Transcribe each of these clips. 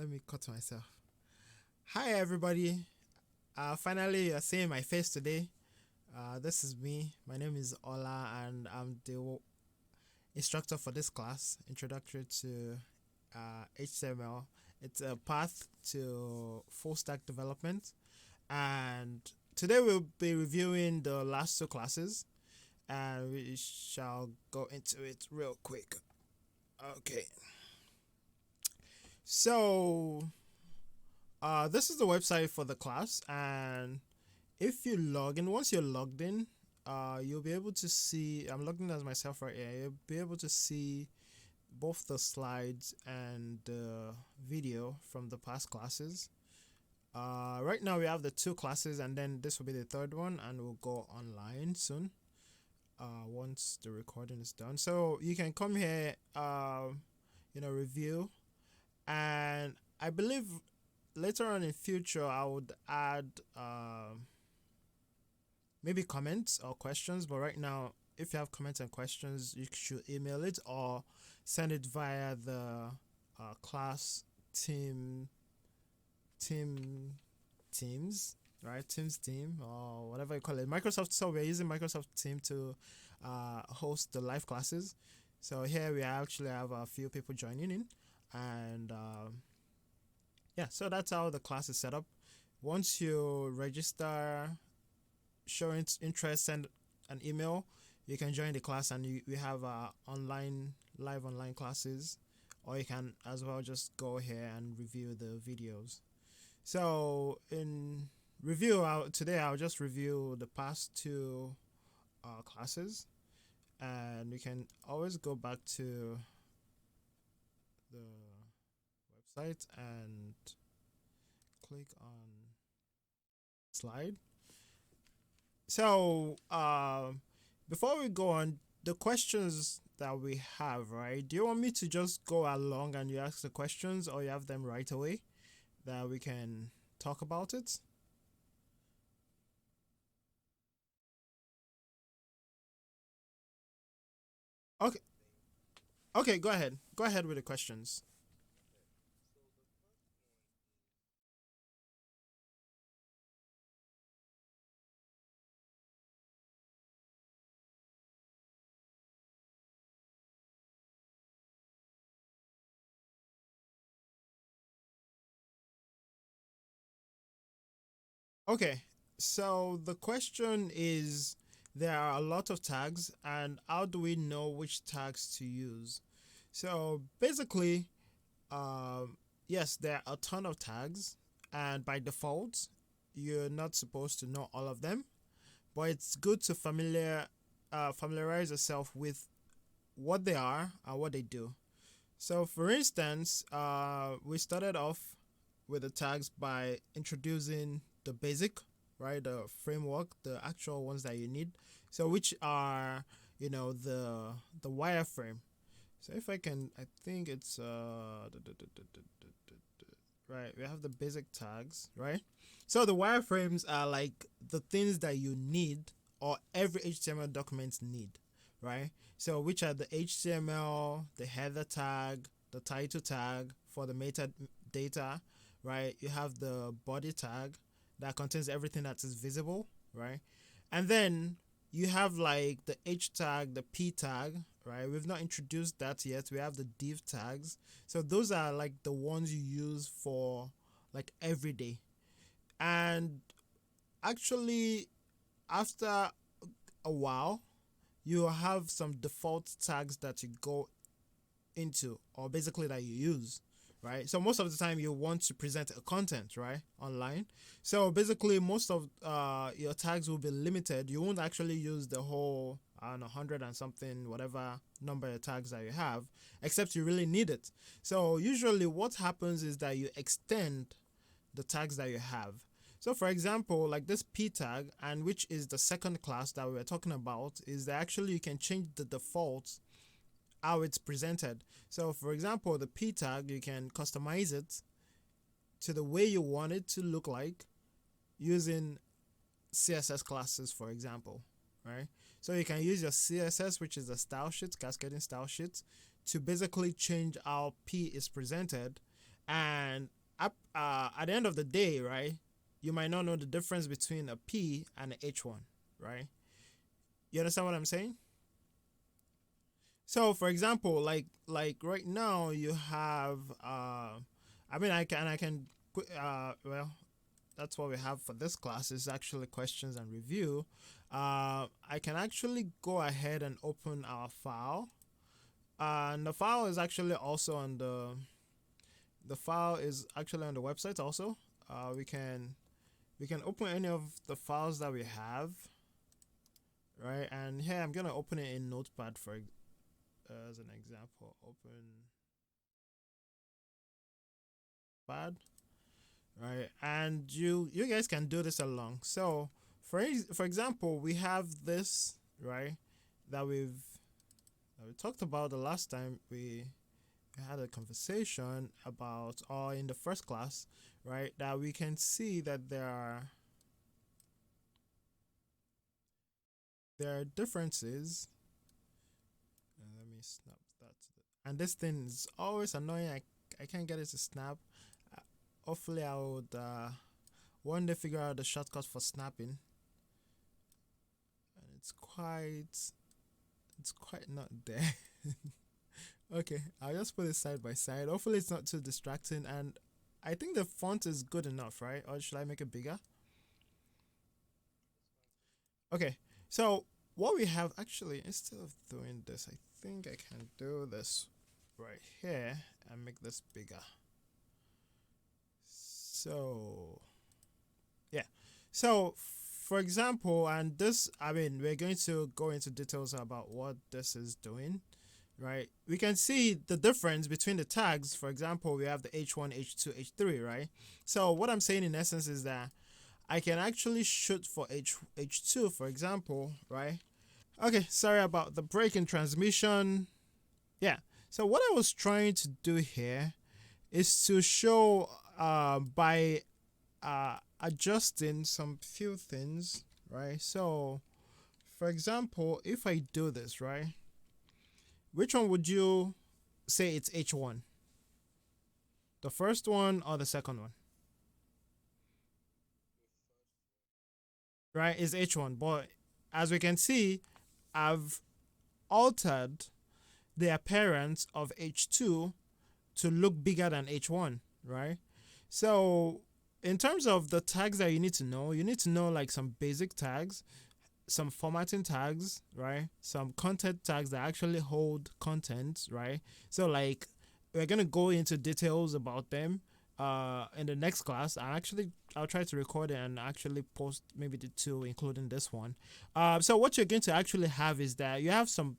Let me cut myself. Hi, everybody. Finally, you're seeing my face today. This is me. My name is Ola, and I'm the instructor for this class, Introductory to HTML. It's a path to full stack development. And today we'll be reviewing the last two classes, and we shall go into it real quick. Okay. So, this is the website for the class, and if you log in, once you're logged in, you'll be able to see. I'm logged in as myself right here. You'll be able to see both the slides and the video from the past classes. Right now we have the two classes, and then this will be the third one, and we'll go online soon. Once the recording is done, so you can come here, review, and I believe later on in future I would add maybe comments or questions, but right now if you have comments and questions you should email it or send it via the class teams, right? Team or whatever you call it, Microsoft. So we're using Microsoft Team to host the live classes. So here we actually have a few people joining in, and yeah, so that's how the class is set up. Once you register, show interest, send an email, you can join the class, and we have live online classes, or you can as well just go here and review the videos. So in review, today I'll just review the past two classes, and you can always go back to the website and click on slide. So before we go on, the questions that we have, right? Do you want me to just go along and you ask the questions, or you have them right away that we can talk about it? Okay. Okay, go ahead. Go ahead with the questions. Okay. So the question is, there are a lot of tags, and how do we know which tags to use? So basically, yes, there are a ton of tags, and by default, you're not supposed to know all of them. But it's good to familiarize yourself with what they are and what they do. So, for instance, we started off with the tags by introducing the basic, right, the framework, the actual ones that you need. So, which are the wireframe. So, if I can, I think it's right. We have the basic tags, right? So the wireframes are like the things that you need, or every HTML document need, right? So which are the HTML, the header tag, the title tag for the metadata, right? You have the body tag that contains everything that is visible, right? And then you have like the H tag, the P tag, right? We've not introduced that yet. We have the div tags. So those are like the ones you use for like every day. And actually, after a while, you have some default tags that you go into, or basically that you use, right? So most of the time you want to present a content, right, online. So basically most of your tags will be limited. You won't actually use the whole, I don't know, 100 and something whatever number of tags that you have, except you really need it. So usually what happens is that you extend the tags that you have. So for example, like this P tag, and which is the second class that we were talking about, is that actually you can change the default how it's presented. So for example, the P tag, you can customize it to the way you want it to look like using CSS classes, for example, right? So you can use your CSS, which is the style sheet, cascading style sheet, to basically change how P is presented, And at the end of the day, right, you might not know the difference between a P and an H1, right? You understand what I'm saying? So, for example, like right now, you have I mean, I can well, that's what we have for this class is actually questions and review. I can actually go ahead and open our file, and the file is actually also on the file is actually on the website also. We can open any of the files that we have, right? And here I'm gonna open it in Notepad for as an example. Open pad, right? And you guys can do this along. So for example, we have this, right, that we talked about the last time we had a conversation about, or in the first class, right, that we can see that there are differences. Let me snap that. And this thing is always annoying. I can't get it to snap. Hopefully I would one day figure out the shortcut for snapping. And it's quite not there. Okay, I'll just put it side by side. Hopefully it's not too distracting, and I think the font is good enough, right? Or should I make it bigger? Okay, so what we have actually, instead of doing this, I think I can do this right here and make this bigger. So yeah, so for example, and this, I mean, we're going to go into details about what this is doing, right? We can see the difference between the tags. For example, we have the H1, H2, H3, right? So what I'm saying in essence is that I can actually shoot for H2, for example, right? Okay, sorry about the break in transmission. Yeah, so what I was trying to do here is to show by adjusting some few things, right? So, for example, if I do this, right, which one would you say it's H1? The first one or the second one? Right, is H1. But as we can see, I've altered the appearance of H2 to look bigger than H1, right? So, in terms of the tags that you need to know like some basic tags, some formatting tags, right? Some content tags that actually hold content, right? So, like, we're gonna go into details about them in the next class. I'll try to record it and actually post maybe the two, including this one. So what you're going to actually have is that you have some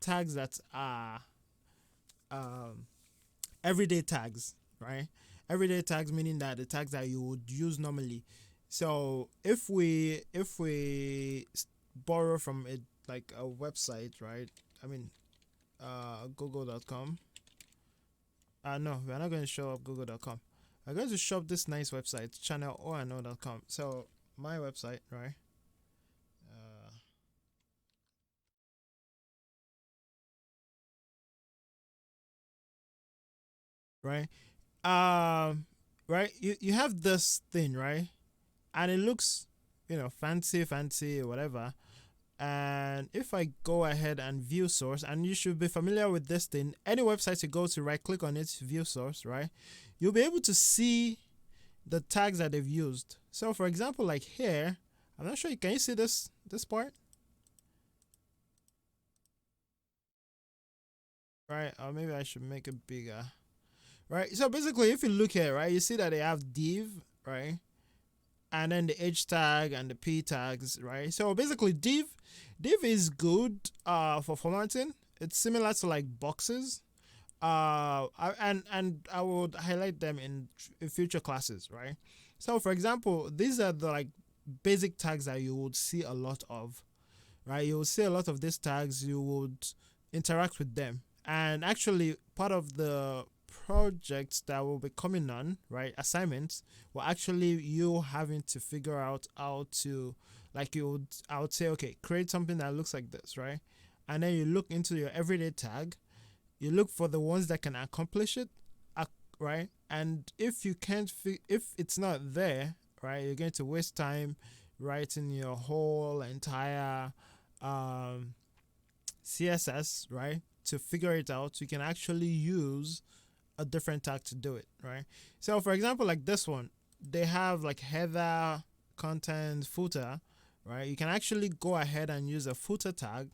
tags that are um everyday tags, right? Everyday tags meaning that the tags that you would use normally. So if we borrow from it like a website, right? I mean, google.com. No, we're not going to show up google.com. We're going to show up this nice website, channelONO.com. So my website, right? Uh, right. Um, right. You have this thing, right? And it looks, fancy or whatever. And if I go ahead and view source, and you should be familiar with this thing, any website you go to, right click on it, view source, right, you'll be able to see the tags that they've used. So for example, like here, I'm not sure, can you see this part, right? Or maybe I should make it bigger, right? So basically, if you look here, right, you see that they have div, right, and then the H tag and the P tags, right? So basically, div is good for formatting. It's similar to like boxes. And I would highlight them in future classes, right? So for example, these are the like basic tags that you would see a lot of, right? You will see a lot of these tags. You would interact with them, and actually, part of the projects that will be coming on, right, assignments, will actually you having to figure out how to, like, I would say, okay, create something that looks like this, right, and then you look into your everyday tag, you look for the ones that can accomplish it, right? And if you can't if it's not there, right, you're going to waste time writing your whole entire um CSS, right? To figure it out, you can actually use a different tag to do it, right? So for example, like this one, they have like header, content, footer, right? You can actually go ahead and use a footer tag,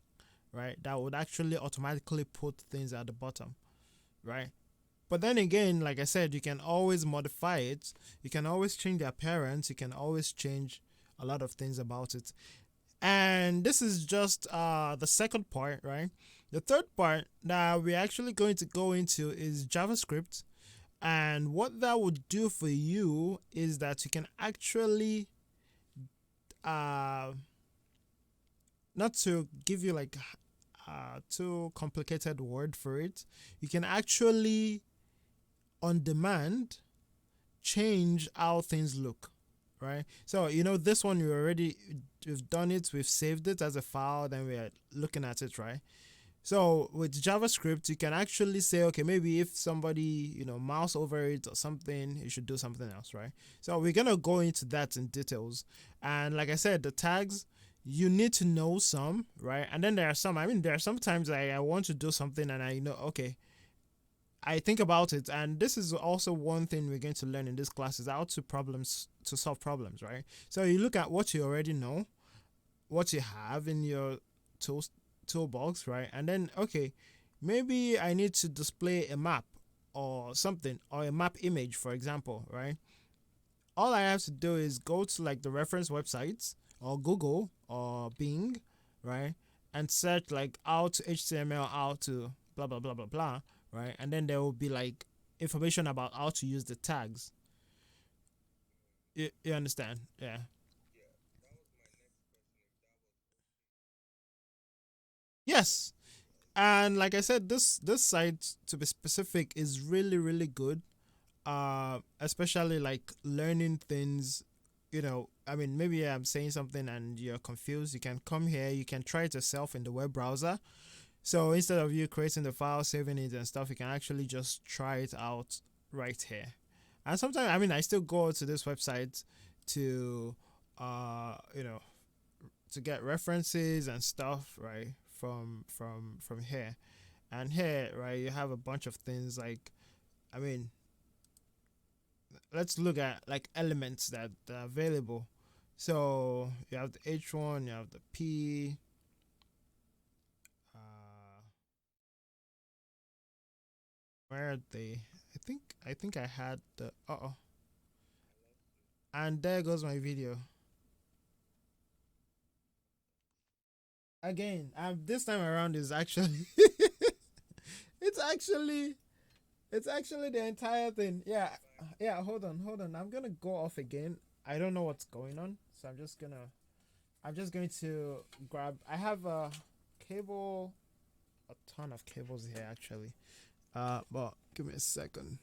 right? That would actually automatically put things at the bottom, right? But then again, like I said, you can always modify it. You can always change the appearance. You can always change a lot of things about it. And this is just the second part, right? The third part that we're actually going to go into is JavaScript. And what that would do for you is that you can actually, uh, not to give you like too complicated word for it, you can actually on demand change how things look, right? So this one we've done it, we've saved it as a file, then we're looking at it, right? So with JavaScript, you can actually say, okay, maybe if somebody, mouse over it or something, you should do something else, right? So we're going to go into that in details. And like I said, the tags, you need to know some, right? And then there are sometimes I want to do something and I know, okay, I think about it. And this is also one thing we're going to learn in this class is how to solve problems, right? So you look at what you already know, what you have in your toolbox, right? And then, okay, maybe I need to display a map or something, or a map image, for example, right? All I have to do is go to like the reference websites or Google or Bing, right? And search like how to HTML, how to blah blah blah blah blah, right? And then there will be like information about how to use the tags. You understand? Yeah. Yes. And like I said, this site, to be specific, is really really good, especially like learning things. I mean, maybe I'm saying something and you're confused, you can come here, you can try it yourself in the web browser. So instead of you creating the file, saving it and stuff, you can actually just try it out right here. And sometimes, I mean, I still go to this website to uh you know to get references and stuff, right, from here. And here, right, you have a bunch of things like, I mean, let's look at like elements that are available. So you have the H1, you have the P. Uh, where are they? I think I had the and there goes my video again. This time around is actually it's actually it's actually the entire thing. Yeah, yeah. Hold on. I'm gonna go off again. I don't know what's going on, so I'm just going to grab. I have a cable, a ton of cables here actually. But give me a second.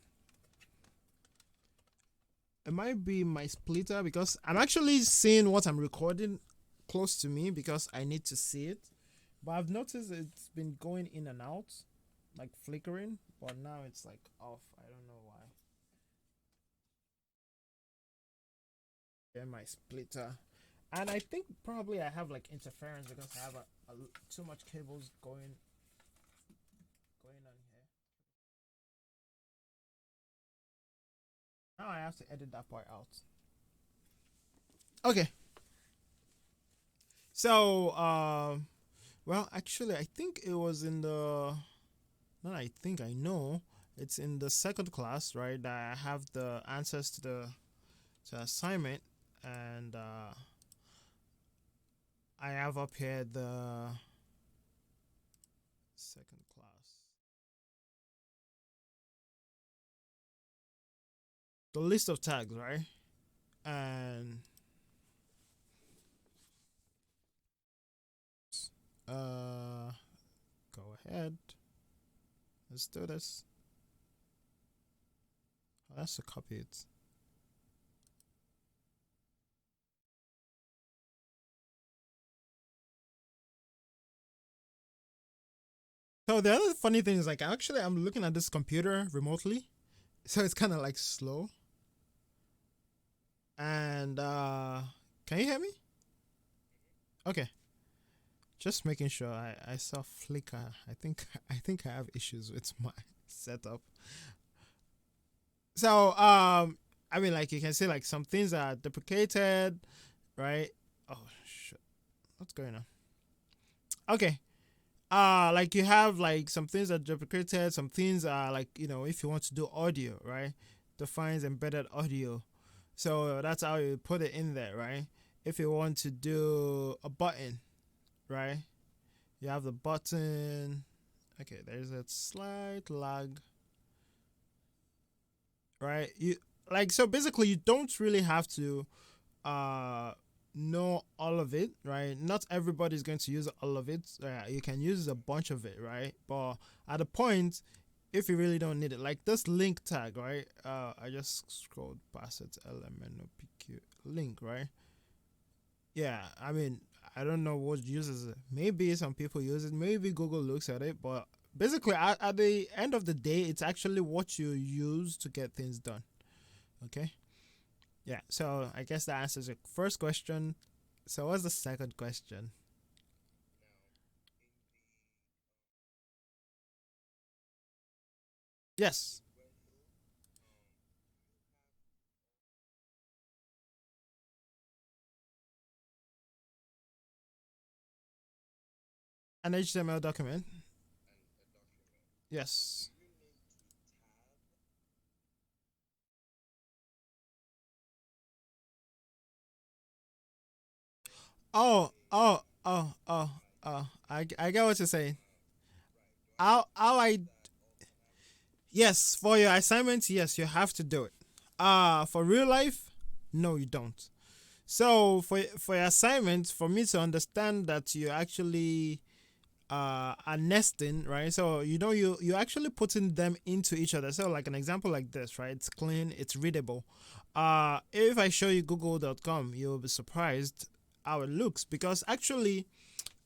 It might be my splitter because I'm actually seeing what I'm recording close to me because I need to see it. But I've noticed it's been going in and out, like flickering. But now it's like off. I don't know why. Yeah, my splitter. And I think probably I have like interference because I have too much cables going on here. Now I have to edit that part out. Okay. So, well, actually, I think it was in the. No, I think I know. It's in the second class, right? That I have the answers to the assignment, and I have up here the second class, the list of tags, right? And uh, go ahead. Let's do this. Oh, that's to copy it. So the other funny thing is like actually I'm looking at this computer remotely, So it's kind of like slow. And can you hear me? Okay. Just making sure. I saw flicker. I think I have issues with my setup. So I mean, like, you can see like some things are deprecated, right? Oh shit. What's going on? Okay. Like, you have like some things are deprecated, some things are like, if you want to do audio, right? Defines embedded audio. So that's how you put it in there, right? If you want to do a button, right? You have the button. Okay, there's a slight lag, right? You like, so basically you don't really have to uh know all of it, right? Not everybody's going to use all of it. You can use a bunch of it, right? But at a point, if you really don't need it, like this link tag, right? I just scrolled past it. LMNOPQ link, right? Yeah, I mean, I don't know what uses it. Maybe some people use it. Maybe Google looks at it, but basically, at the end of the day, it's actually what you use to get things done. Okay. Yeah. So I guess that answers your first question. So what's the second question? Yes. An HTML document. Yes. Oh. I get what you're saying. How I Yes, for your assignment, yes, you have to do it. For real life, no, you don't. So for your assignment, for me to understand that you actually are nesting, right? So you actually putting them into each other. So like an example like this, right? It's clean, it's readable. If I show you google.com, you'll be surprised how it looks, because actually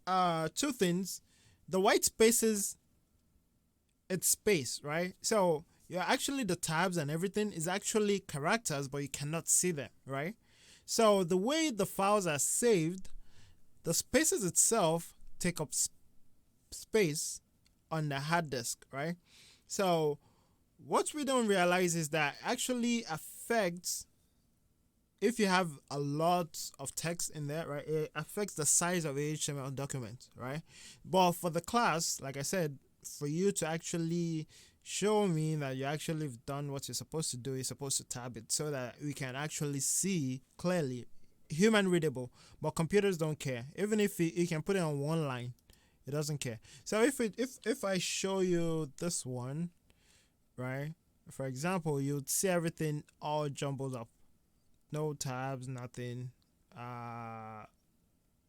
two things. The white spaces, it's space, right? So you're actually, the tabs and everything is actually characters, but you cannot see them, right? So the way the files are saved, the spaces itself take up space on the hard disk, right? So what we don't realize is that actually affects, if you have a lot of text in there, right? It affects the size of a HTML document, right? But for the class, like I said, for you to actually show me that you actually have done what you're supposed to do, you're supposed to tab it so that we can actually see clearly, human readable. But computers don't care. Even if you can put it on one line, it doesn't care. So if I show you this one, right? For example, you'd see everything all jumbled up, no tabs, nothing. Uh,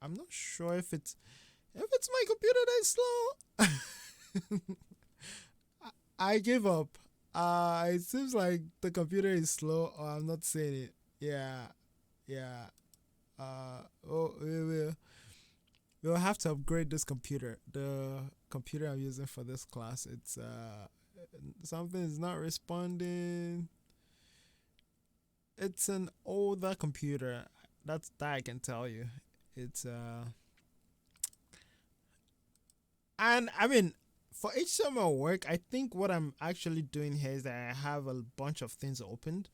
I'm not sure if it's my computer that's slow. I give up. It seems like the computer is slow, or I'm not seeing it. Yeah, yeah. We'll have to upgrade this computer. The computer I'm using for this class, it's something is not responding. It's an older computer. That I can tell you. It's and I mean, for HTML work, I think what I'm actually doing here is that I have a bunch of things opened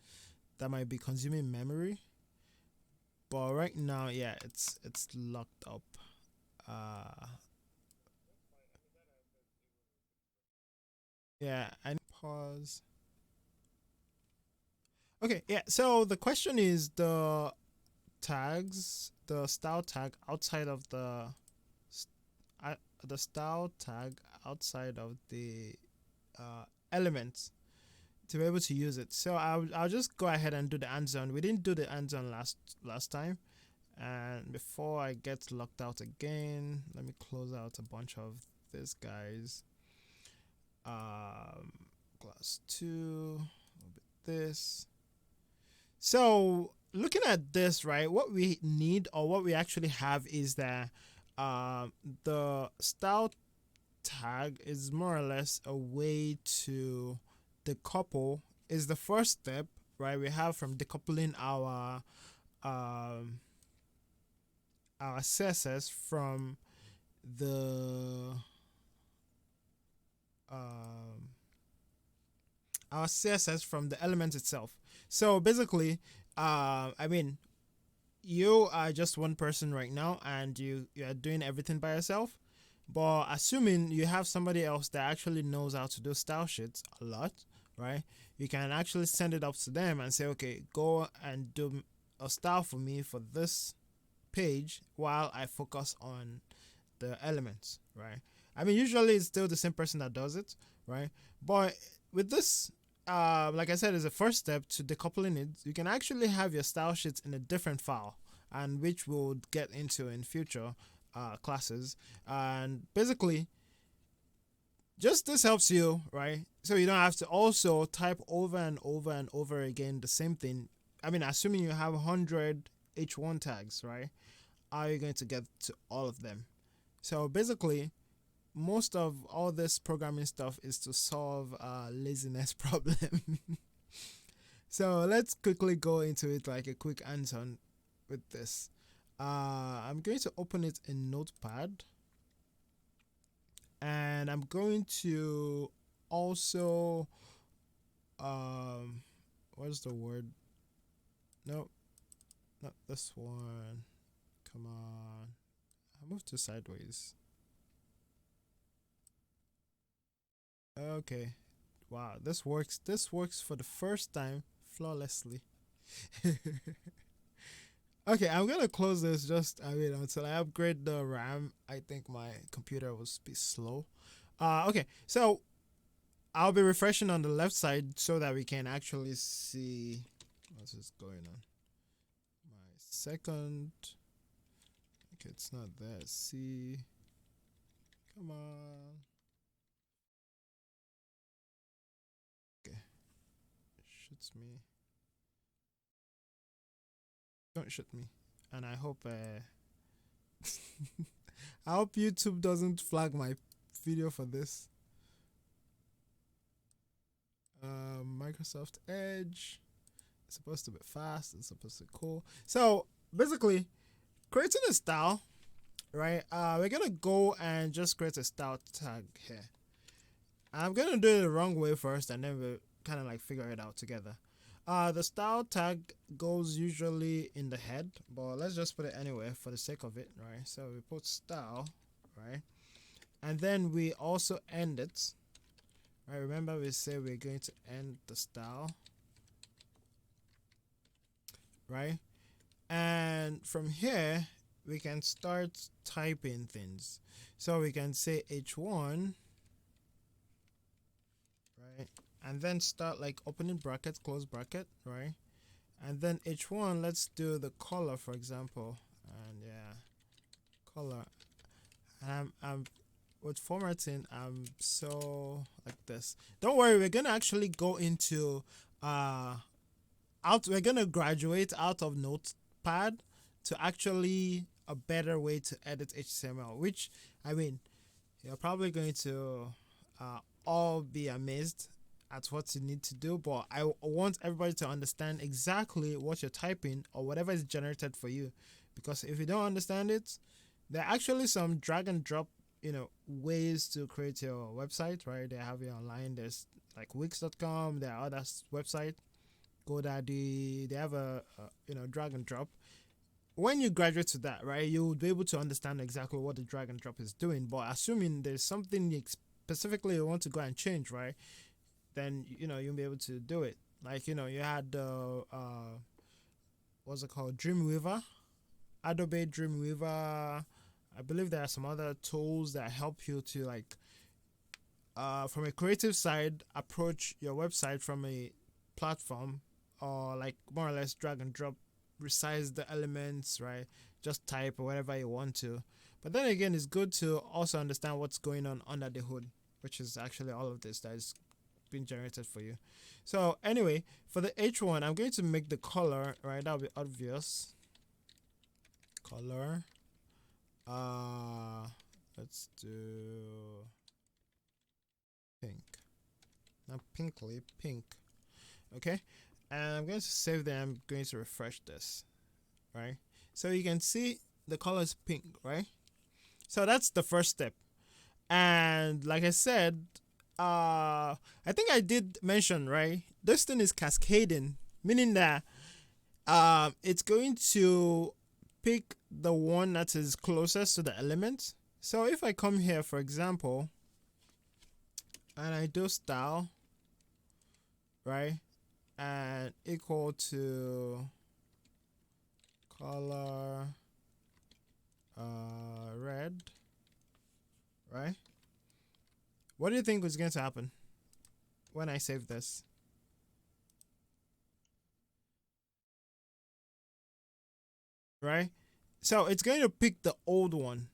that might be consuming memory. But right now, yeah, it's locked up. Uh, yeah, I pause. Okay, yeah. So the question is the style tag outside of uh, the style tag outside of the uh, elements to be able to use it. So I'll just go ahead and do the end zone. We didn't do the end zone last time. And before I get locked out again, let me close out a bunch of these guys. Um, class 2, this. So looking at this, right, what we need, or what we actually have, is that the style tag is more or less a way to decouple is the first step, right? We have from decoupling um our CSS from the um our CSS from the element itself. So basically, I mean, you are just one person right now, and you are doing everything by yourself. But assuming you have somebody else that actually knows how to do style sheets a lot, right? You can actually send it up to them and say, okay, go and do a style for me for this page while I focus on the elements, right? I mean, usually it's still the same person that does it, right? But with this, like I said, is a first step to decoupling it. You can actually have your style sheets in a different file, and which we'll get into in future classes. And basically, just this helps you, right? So you don't have to also type over and over and over again the same thing. I mean, assuming you have 100 H1 tags, right? How are you going to get to all of them? So basically, most of all this programming stuff is to solve a laziness problem. So let's quickly go into it, like a quick hands-on with this. I'm going to open it in Notepad, and I'm going to also what's the word? No, not this one. Come on, I moved to sideways. Okay, wow, this works. This works for the first time flawlessly. Okay, I'm gonna close this just, I mean, until I upgrade the RAM. I think my computer will be slow. Okay, so I'll be refreshing on the left side so that we can actually see what's going on. My second. Okay, it's not there. See. Come on. Okay. Shoots me. Don't shoot me. And I hope I hope YouTube doesn't flag my video for this. Microsoft Edge. It's supposed to be fast. It's supposed to be cool. So basically, creating a style, right? We're gonna go and just create a style tag here. I'm gonna do it the wrong way first, and then we'll kind of like figure it out together. The style tag goes usually in the head, but let's just put it anywhere for the sake of it, right? So we put style, right? And then we also end it, right? Remember, we say we're going to end the style, right? And from here, we can start typing things. So we can say H1, right? And then start like opening bracket, close bracket, right? And then H1, let's do the color, for example. And yeah, color. And I'm with formatting, I'm so like this. Don't worry, we're gonna actually go into we're gonna graduate out of Notepad to actually a better way to edit HTML, which, I mean, you're probably going to all be amazed at what you need to do, but I want everybody to understand exactly what you're typing or whatever is generated for you, because if you don't understand it, there are actually some drag and drop, ways to create your website, right? They have it online. There's like Wix.com. There are other websites, GoDaddy. They have a drag and drop. When you graduate to that, right, you'll be able to understand exactly what the drag and drop is doing. But assuming there's something specifically you want to go and change, right, then you'll be able to do it. Like you had what's it called, Dreamweaver, Adobe Dreamweaver. I believe there are some other tools that help you to like from a creative side approach your website from a platform, or like more or less drag and drop, resize the elements, right? Just type or whatever you want to. But then again, it's good to also understand what's going on under the hood, which is actually all of this that is being generated for you. So anyway, for the H1, I'm going to make the color, right? That'll be obvious. Color. Let's do pink. Not pinkly, pink. Okay, and I'm going to save them. I'm going to refresh this, right? So you can see the color is pink, right? So that's the first step. And like I said, I think I did mention, right, this thing is cascading, meaning that it's going to pick the one that is closest to the element. So if I come here, for example, and I do style, right, and equal to color red, right? What do you think is going to happen when I save this? Right? So it's going to pick the old one.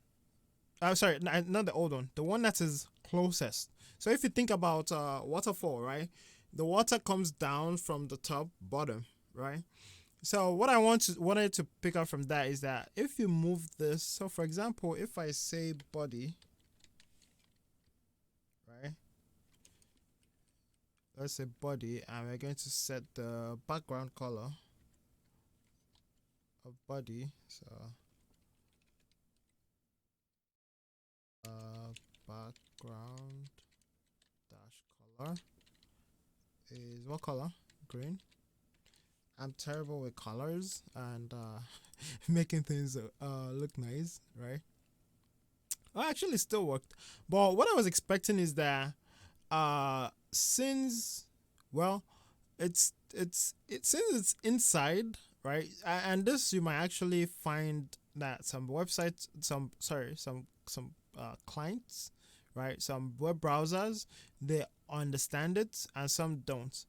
I'm sorry, not the old one, the one that is closest. So if you think about waterfall, right? The water comes down from the top bottom, right? So what I wanted to pick up from that is that if you move this, so for example, if I say body, right? Let's say body, and we're going to set the background color of body. So background dash color is what color? Green. I'm terrible with colors and making things look nice, right? Well, actually, it still worked. But what I was expecting is that since well, since it's inside, right? And this you might actually find that some websites, some clients, right? Some web browsers, they understand it and some don't.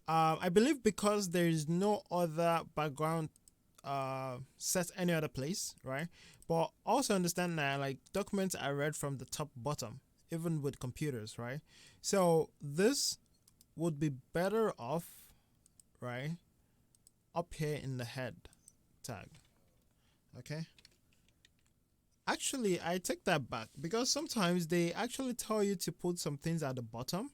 I believe because there is no other background set any other place, right? But also understand that like documents are read from the top bottom, even with computers, right? So this would be better off, right, up here in the head tag. Okay. Actually, I take that back because sometimes they actually tell you to put some things at the bottom,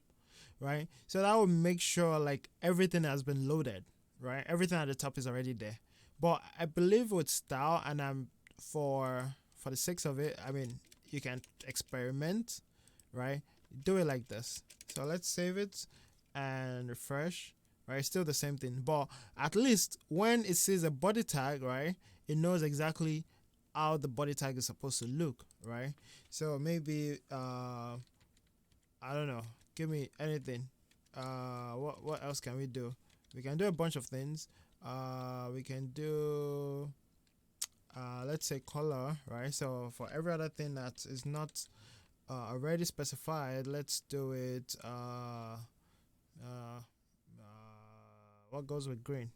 right? So that will make sure like everything has been loaded, right? Everything at the top is already there. But I believe with style, and I'm for the sake of it, I mean, you can experiment, right? Do it like this. So let's save it and refresh, right? Still the same thing, but at least when it sees a body tag, right, it knows exactly how the body tag is supposed to look, right? So maybe I don't know, give me anything. What else can we do? We can do a bunch of things. We can do let's say color, right? So for every other thing that is not already specified, let's do it uh, what goes with green.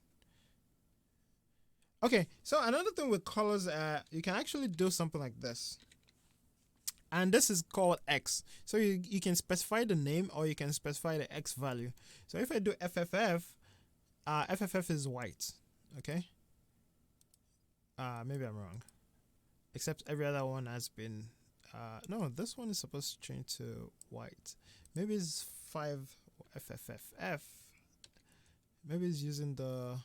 Okay, so another thing with colors, you can actually do something like this, and this is called X. So you can specify the name or you can specify the X value. So if I do FFF, FFF is white. Okay. Maybe I'm wrong. Except every other one has been. No, this one is supposed to change to white. Maybe it's 5FFFF. Maybe it's using the.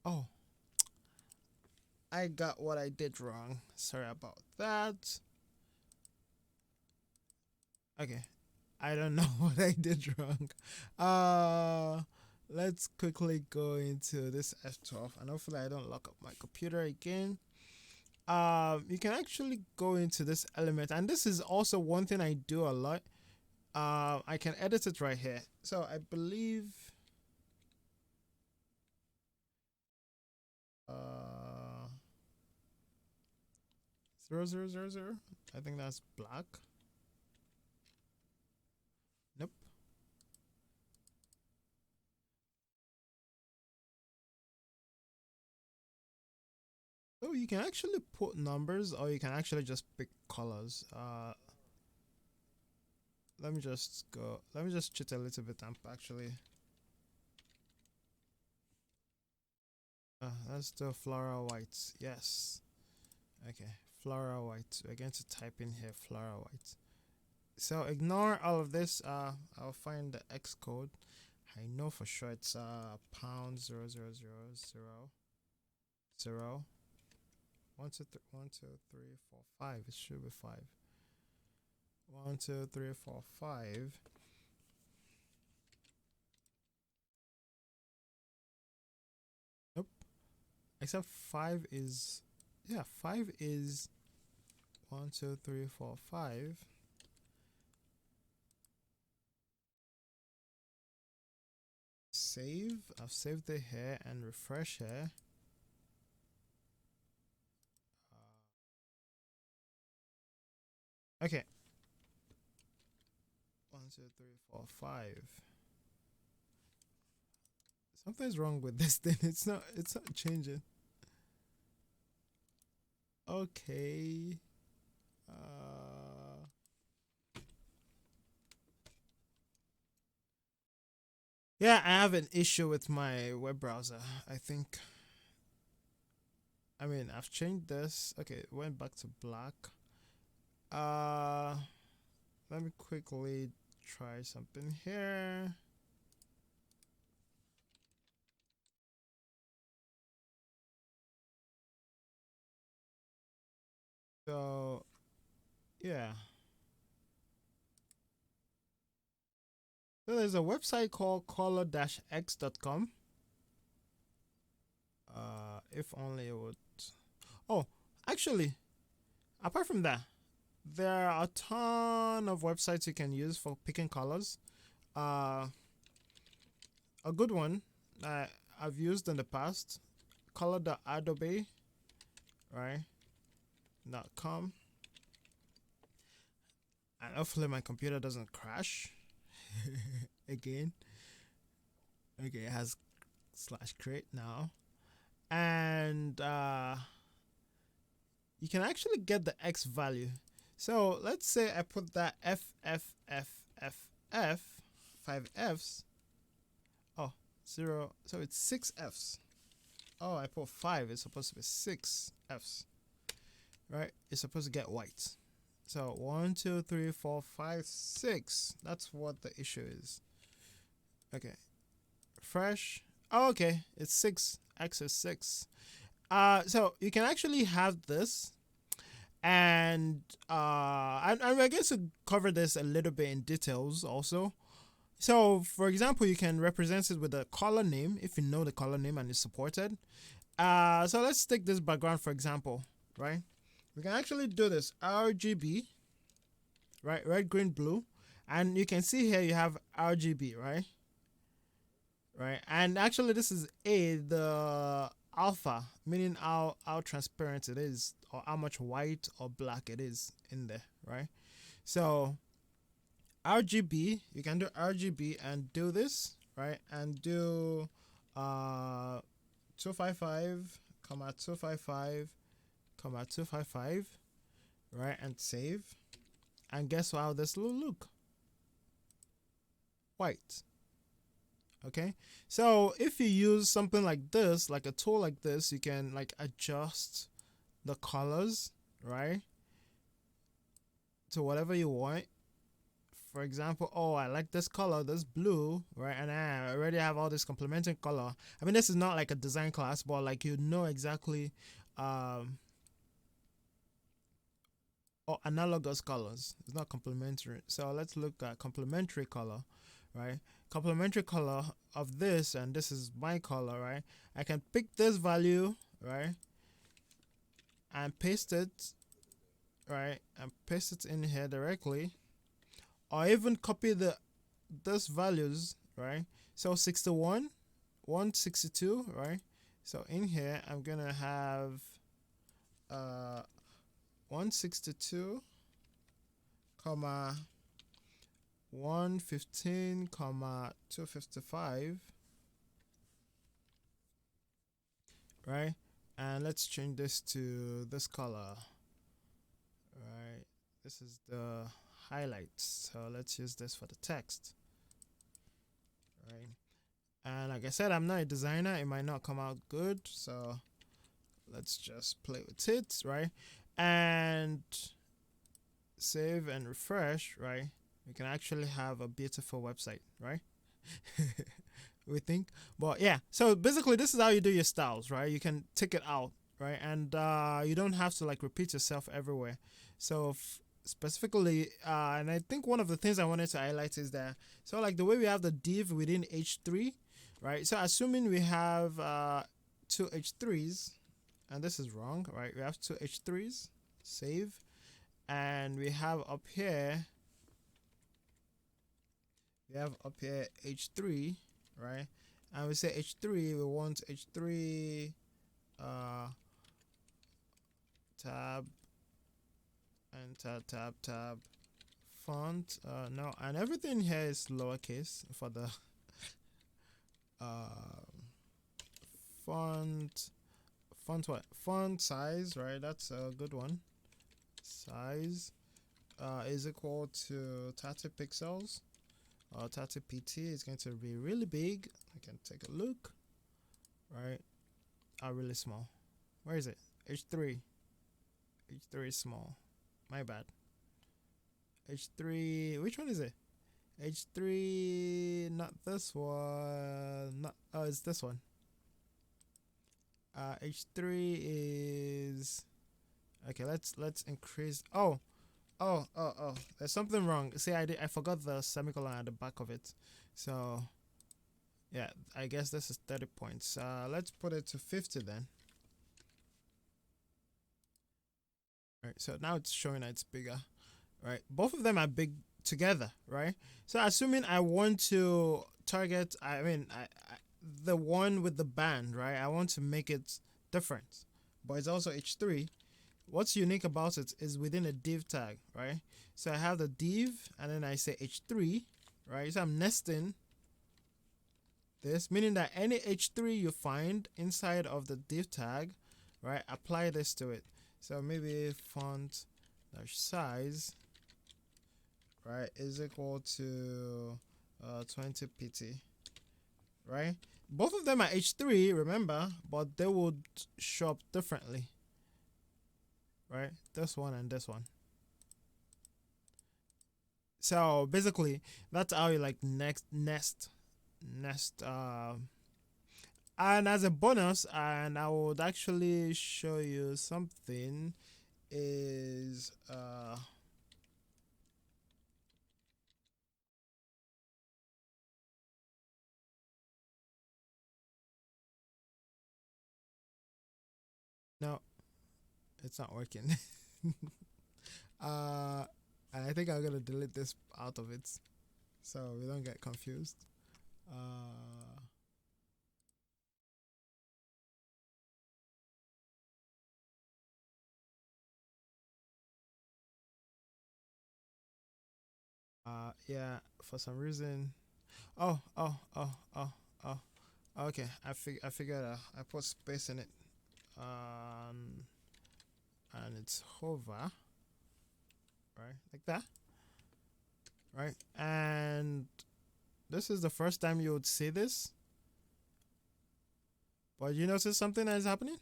Oh, I got what I did wrong. Sorry about that. Okay, I don't know what I did wrong. Let's quickly go into this F12, and hopefully I don't lock up my computer again. You can actually go into this element, and this is also one thing I do a lot. I can edit it right here. So I believe uh 0000. I think that's black. Nope. So you can actually put numbers, or you can actually just pick colors. Let me just go. Let me just cheat a little bit. I'm actually. Let's do floral white. Yes. Okay. Floral white. We're going to type in here floral white. So ignore all of this. I'll find the X code. I know for sure it's pound 0.00000 1 2 3 1 2 3 4 5. It should be 5. 1 2 3 4 5. Nope. Except 5 is, yeah, 5 is 1 2 3 4 5. Save. I've saved it here and refresh here. Okay. 1 2 3 4 5. Something's wrong with this thing. It's not changing. Okay. Yeah, I have an issue with my web browser. I think. I mean, I've changed this. Okay, it went back to black. Let me quickly try something here. So, yeah. So there's a website called color-x.com. If only it would. Oh, actually, apart from that, there are a ton of websites you can use for picking colors. A good one that I've used in the past, color.adobe, right? .com. And hopefully my computer doesn't crash again. Okay, it has /create now. And you can actually get the X value. So let's say I put that F, 5 Fs. Oh, 0. So it's 6 Fs. Oh, I put 5. It's supposed to be 6 Fs. Right? It's supposed to get white. So 1, 2, 3, 4, 5, 6. That's what the issue is. Okay. Fresh. Oh, okay. It's 6. X is 6. So you can actually have this, and I guess to cover this a little bit in details also. So, for example, you can represent it with a color name if you know the color name and it's supported. So let's take this background for example, right? We can actually do this RGB, right? Red, green, blue, and you can see here you have RGB, right? Right, and actually this is the alpha, meaning how transparent it is or how much white or black it is in there, right? So RGB, you can do RGB and do this, right? And do 255 comma 255 comma 255, right? And save, and guess how this will look? White. Okay, so if you use something like this, like a tool like this, you can like adjust the colors, right, to whatever you want. For example, oh, I like this color, this blue, right, and I already have all this complementary color. I mean, this is not like a design class, but like you know exactly or analogous colors. It's not complementary. So let's look at complementary color, right? Complementary color of this, and this is my color, right? I can pick this value, right, and paste it, right, and paste it in here directly, or even copy those values, right? So 61, 162, right? So in here, I'm gonna have 162, comma 115, comma 255, right? And let's change this to this color, right? This is the highlights, so let's use this for the text, right? And like I said, I'm not a designer, it might not come out good, so let's just play with it, right? And save and refresh, right? We can actually have a beautiful website, right? we think. But yeah, so basically this is how you do your styles, right? You can take it out, right? And you don't have to like repeat yourself everywhere. So specifically, and I think one of the things I wanted to highlight is that, so like the way we have the div within h3, right? So assuming we have two h3s, and this is wrong, right? We have two h3s, save, and we have up here h3, right? And we say h3, we want h3 tab and tab font, no, and everything here is lowercase for the font what, font size, right? That's a good one. Size is equal to 30 pixels, or 30 pt. Is going to be really big. I can take a look, right? Really small. Where is it? h3 is small, my bad. h3, which one is it? h3, not this one, not, oh, it's this one. h3 is, okay, let's increase. Oh, there's something wrong. See, I forgot the semicolon at the back of it. So yeah, I guess this is 30 points. Let's put it to 50 then. All right, so now it's showing that it's bigger, right? Both of them are big together, right? So assuming I want to target, the one with the band, right? I want to make it different, but it's also h3. What's unique about it is within a div tag, right? So I have the div and then I say h3, right? So I'm nesting this, meaning that any h3 you find inside of the div tag, right, apply this to it. So maybe font dash size, right, is equal to 20 pt, right? Both of them are h3, remember, but they would show up differently, right? This one and this one. So basically that's how you like nest and as a bonus, and I would actually show you something, is no, it's not working. I think I'm gonna delete this out of it so we don't get confused. Yeah, for some reason. Oh, okay, I figured out. I put space in it. And it's hover, right, like that, right? And this is the first time you would see this, but you notice something that is happening.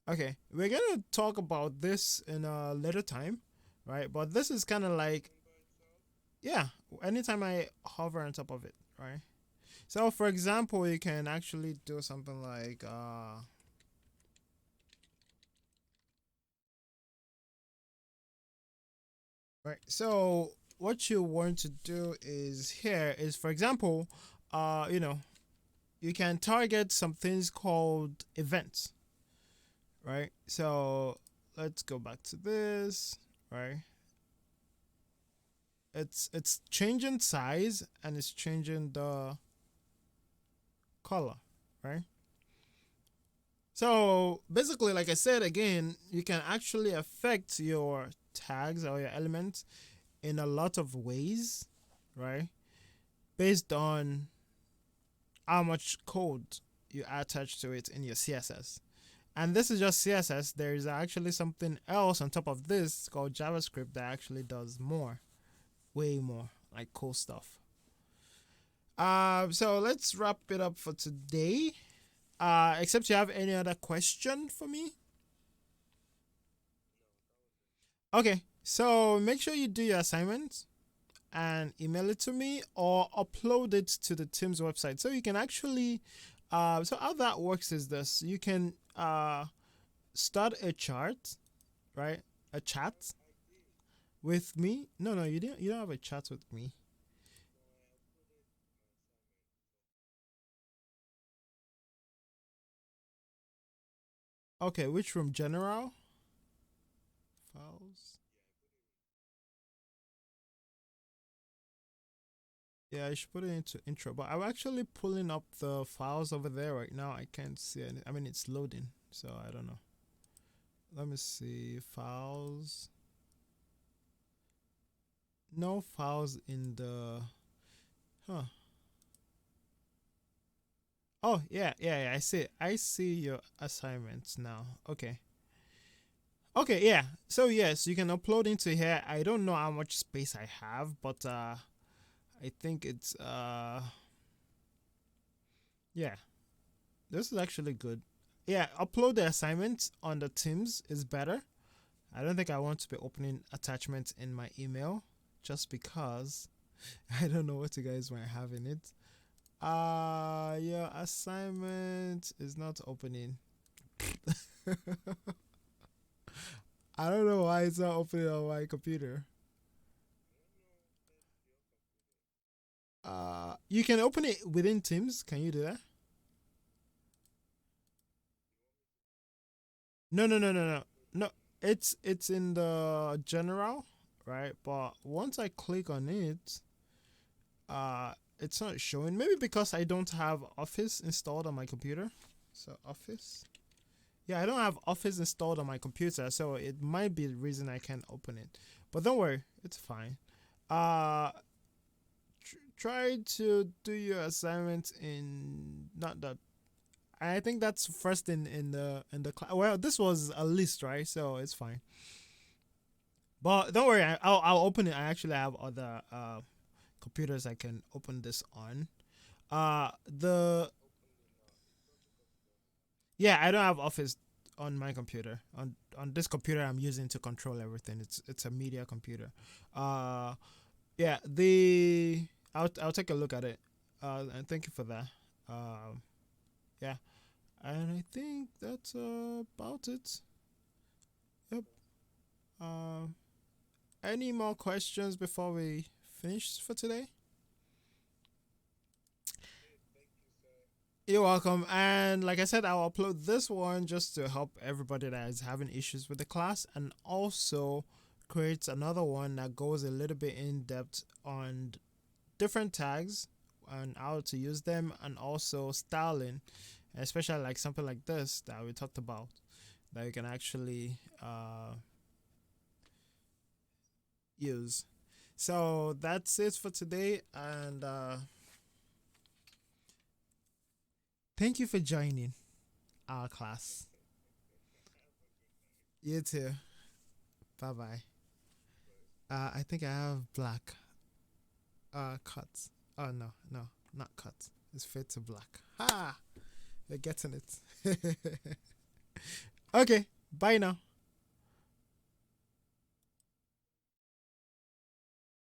Okay, we're gonna talk about this in a later time, right? But this is kind of like, yeah, anytime I hover on top of it, right? So for example, you can actually do something like right. So what you want to do is, here is, for example, you can target some things called events, right? So let's go back to this, right? It's changing size and it's changing the color, right? So basically, like I said again, you can actually affect your tags or your elements in a lot of ways, right? Based on how much code you attach to it in your CSS. And this is just CSS. There is actually something else on top of this called JavaScript that actually does more, way more, like cool stuff. So let's wrap it up for today. Except you have any other question for me? Okay, so make sure you do your assignments. and email it to me or upload it to the Teams website. So you can actually, so how that works is this: you can start a chart, right? A chat with me. No, no, you didn't. You don't have a chat with me. Okay, which room? General files. Yeah, I should put it into intro, but I'm actually pulling up the files over there right now. I can't see any. I mean, it's loading, so I don't know. Let me see files. No files in the. Huh. Oh yeah, yeah, yeah. I see it. I see your assignments now. Okay. Okay, yeah. So yes, you can upload into here. I don't know how much space I have, but I think it's yeah. This is actually good. Yeah, upload the assignment on the Teams is better. I don't think I want to be opening attachments in my email just because I don't know what you guys might have in it. Your assignment is not opening. I don't know why it's not opening on my computer. You can open it within Teams. Can you do that? No, no, no, no, no, no. It's in the general, right? But once I click on it, it's not showing. Maybe because I don't have Office installed on my computer. So Office. Yeah, I don't have Office installed on my computer, so it might be the reason I can't open it. But don't worry, it's fine. Uh, try to do your assignment in not that. I think that's first in the class. Well, this was a list, right? So it's fine. But don't worry, I'll open it. I actually have other computers I can open this on. The Yeah, I don't have Office on my computer. On this computer I'm using to control everything. It's a media computer. Uh, yeah, the I'll take a look at it. And thank you for that. Yeah, and I think that's about it. Yep. Um, any more questions before we finish for today? You're welcome. And like I said, I'll upload this one just to help everybody that is having issues with the class, and also create another one that goes a little bit in depth on different tags and how to use them, and also styling, especially like something like this that we talked about that you can actually use. So that's it for today, and thank you for joining our class. You too. Bye bye. I think I have black cuts. Oh no, no, not cuts. It's fade to black. Ha! You're getting it. Okay, bye now.